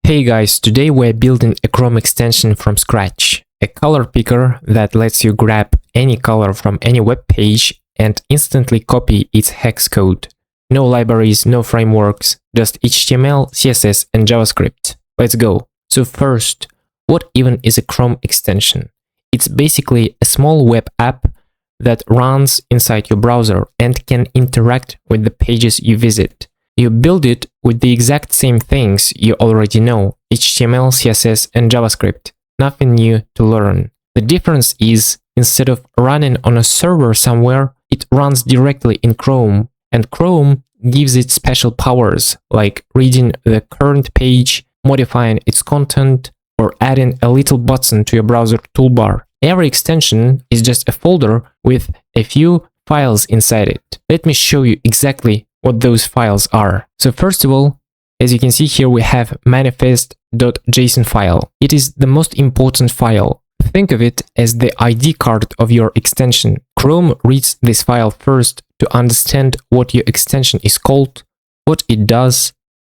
Hey guys, today we're building a Chrome extension from scratch, a color picker that lets you grab any color from any web page and instantly copy its hex code. No libraries, no frameworks, just HTML, CSS and JavaScript. Let's go. So first, what even is a Chrome extension? It's basically a small web app that runs inside your browser and can interact with the pages you visit. You build it with the exact same things you already know, HTML, CSS, and JavaScript. Nothing new to learn. The difference is, instead of running on a server somewhere, it runs directly in Chrome, and Chrome gives it special powers, like reading the current page, modifying its content, or adding a little button to your browser toolbar. Every extension is just a folder with a few files inside it. Let me show you exactly what those files are. So first of all, as you can see here, we have manifest.json file. It is the most important file. Think of it as the ID card of your extension. Chrome reads this file first to understand what your extension is called, what it does,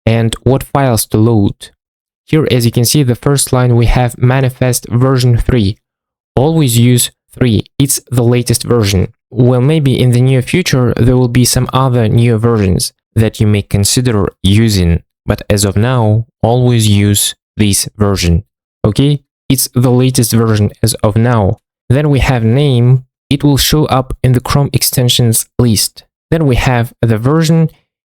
and what files to load. Here, as you can see, the first line we have manifest version 3. Always use 3. It's the latest version. Well, maybe in the near future, there will be some other new versions that you may consider using. But as of now, always use this version. Okay? It's the latest version as of now. Then we have name. It will show up in the Chrome extensions list. Then we have the version.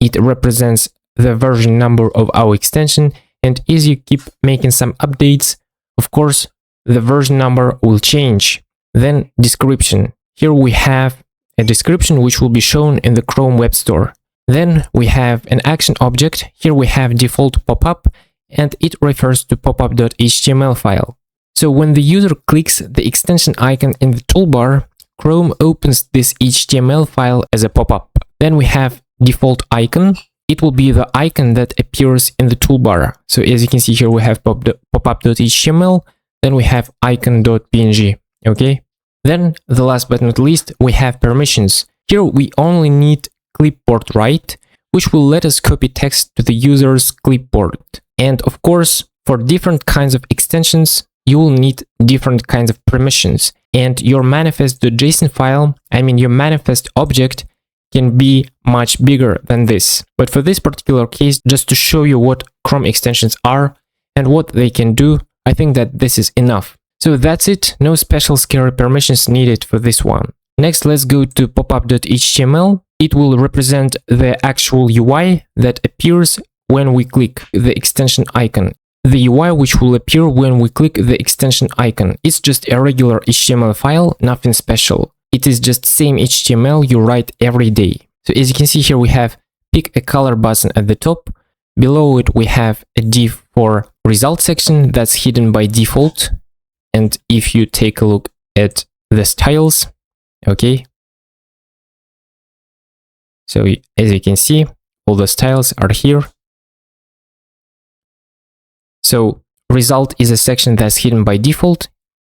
It represents the version number of our extension. And as you keep making some updates, of course, the version number will change. Then description. Here we have a description which will be shown in the Chrome Web Store. Then we have an action object. Here we have default pop-up, and it refers to popup.html file. So when the user clicks the extension icon in the toolbar, Chrome opens this HTML file as a pop-up. Then we have default icon. It will be the icon that appears in the toolbar. So as you can see here, we have popup.html. Then we have icon.png. Okay. Then, the last but not least, we have permissions. Here we only need clipboard write, which will let us copy text to the user's clipboard. And of course, for different kinds of extensions, you will need different kinds of permissions. And your manifest.json file, your manifest object, can be much bigger than this. But for this particular case, just to show you what Chrome extensions are and what they can do, I think that this is enough. So that's it, no special scary permissions needed for this one. Next, let's go to popup.html. It will represent the actual UI that appears when we click the extension icon. The UI which will appear when we click the extension icon. It's just a regular HTML file, nothing special. It is just same HTML you write every day. So as you can see here, we have pick a color button at the top. Below it, we have a div for result section that's hidden by default. And if you take a look at the styles, okay, so as you can see, all the styles are here. So result is a section that's hidden by default,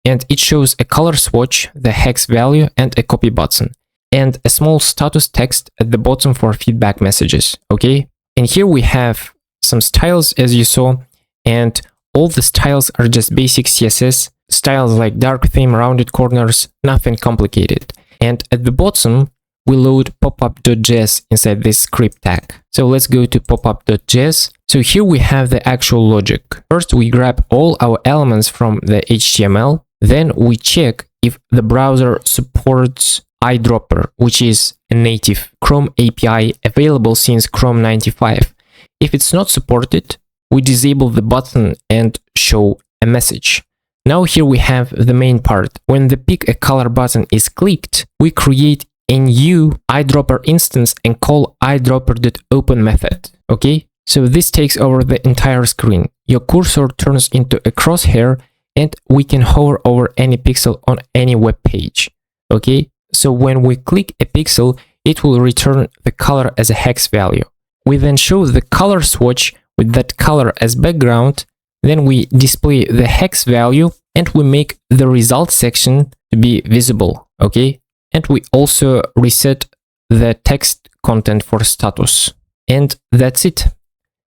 and it shows a color swatch, the hex value, and a copy button, and a small status text at the bottom for feedback messages, okay? And here we have some styles, as you saw, and all the styles are just basic CSS styles like dark theme, rounded corners, nothing complicated. And at the bottom, we load popup.js inside this script tag. So let's go to popup.js. So here we have the actual logic. First, we grab all our elements from the HTML. Then we check if the browser supports eyedropper, which is a native Chrome API available since Chrome 95. If it's not supported, we disable the button and show a message. Now here we have the main part. When the pick a color button is clicked, we create a new eyedropper instance and call eyedropper.open method. Okay, so this takes over the entire screen. Your cursor turns into a crosshair and we can hover over any pixel on any web page. Okay, so when we click a pixel, it will return the color as a hex value. We then show the color swatch with that color as background. Then we display the hex value and we make the result section to be visible, okay? And we also reset the text content for status. And that's it.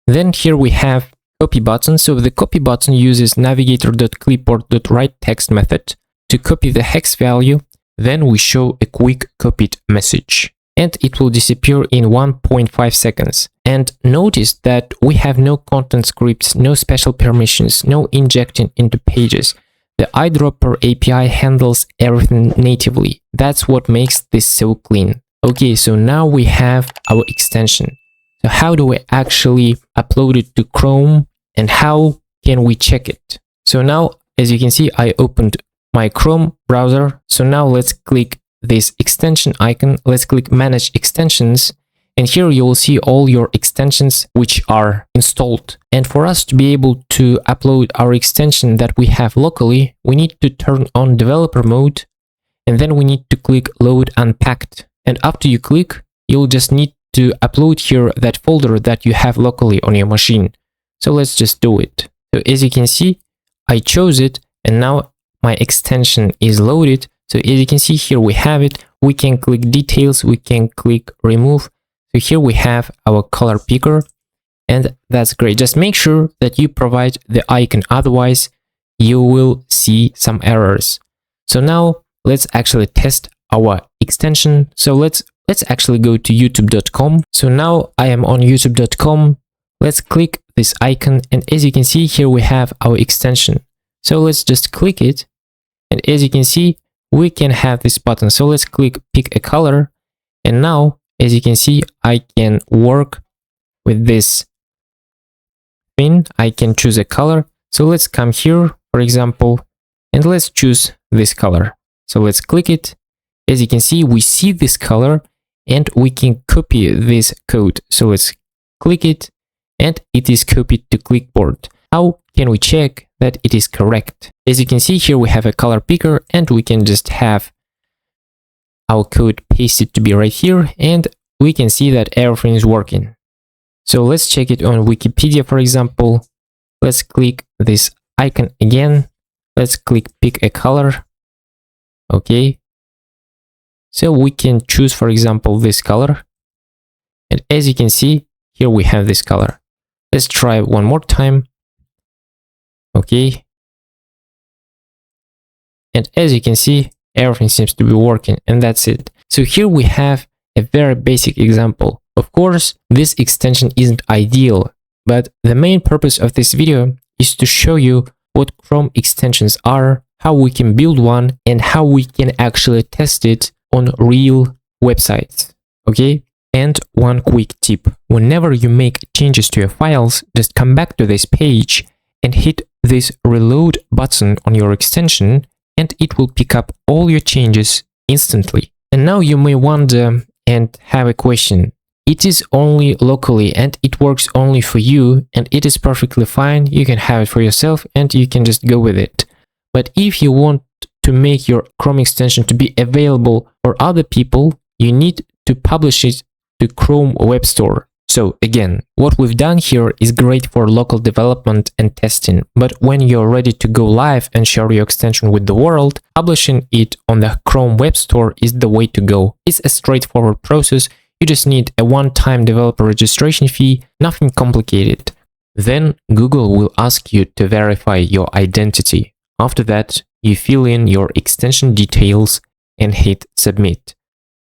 Then here we have copy button. So the copy button uses navigator.clipboard.writeText method to copy the hex value. Then we show a quick copied message, and it will disappear in 1.5 seconds. And notice that we have no content scripts, no special permissions, no injecting into pages. The eyedropper API handles everything natively. That's what makes this so clean. Okay, so now we have our extension. So how do we actually upload it to Chrome, and how can we check it? So now, as you can see, I opened my Chrome browser. So now let's click this extension icon. Let's click Manage Extensions. And here you will see all your extensions which are installed. And for us to be able to upload our extension that we have locally, we need to turn on developer mode. And then we need to click Load Unpacked. And after you click, you'll just need to upload here that folder that you have locally on your machine. So let's just do it. So as you can see, I chose it, and now my extension is loaded. So as you can see here, we have it. We can click details, we can click remove. So here we have our color picker, and that's great. Just make sure that you provide the icon, otherwise you will see some errors. So now let's actually test our extension. So let's actually go to youtube.com. So now I am on youtube.com. Let's click this icon, and as you can see here, we have our extension. So let's just click it, and as you can see, we can have this button. So let's click pick a color, and now as you can see, I can work with this thing. I can choose a color. So let's come here, for example, and let's choose this color. So let's click it. As you can see, we see this color, and we can copy this code. So let's click it, and it is copied to clipboard. How can we check that it is correct? As you can see here, we have a color picker, and we can just have our code pasted to be right here, and we can see that everything is working. So let's check it on Wikipedia, for example. Let's click this icon again. Let's click pick a color. Okay. So we can choose, for example, this color. And as you can see, here we have this color. Let's try one more time. Okay. And as you can see, everything seems to be working, and that's it. So here we have a very basic example. Of course, this extension isn't ideal, but the main purpose of this video is to show you what Chrome extensions are, how we can build one, and how we can actually test it on real websites. Okay? And one quick tip. Whenever you make changes to your files, just come back to this page and hit this reload button on your extension, and it will pick up all your changes instantly. And now you may wonder and have a question. It is only locally, and it works only for you, and it is perfectly fine. You can have it for yourself, and you can just go with it. But if you want to make your Chrome extension to be available for other people, you need to publish it to Chrome Web Store. So again, what we've done here is great for local development and testing, but when you're ready to go live and share your extension with the world, publishing it on the Chrome Web Store is the way to go. It's a straightforward process. You just need a one-time developer registration fee, nothing complicated. Then Google will ask you to verify your identity. After that, you fill in your extension details and hit submit.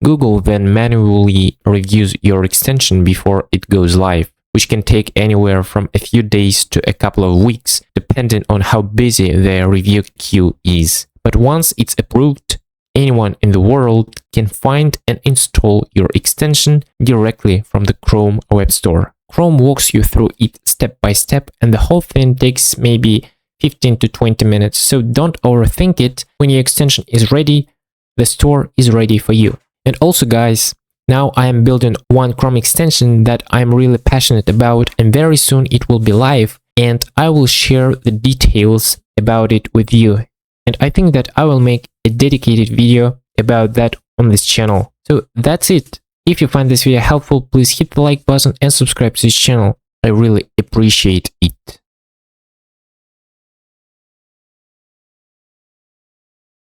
Google then manually reviews your extension before it goes live, which can take anywhere from a few days to a couple of weeks, depending on how busy their review queue is. But once it's approved, anyone in the world can find and install your extension directly from the Chrome Web Store. Chrome walks you through it step by step, and the whole thing takes maybe 15 to 20 minutes. So don't overthink it. When your extension is ready, the store is ready for you. And also guys, now I am building one Chrome extension that I'm really passionate about, and very soon it will be live, and I will share the details about it with you. And I think that I will make a dedicated video about that on this channel. So that's it. If you find this video helpful, please hit the like button and subscribe to this channel. I really appreciate it.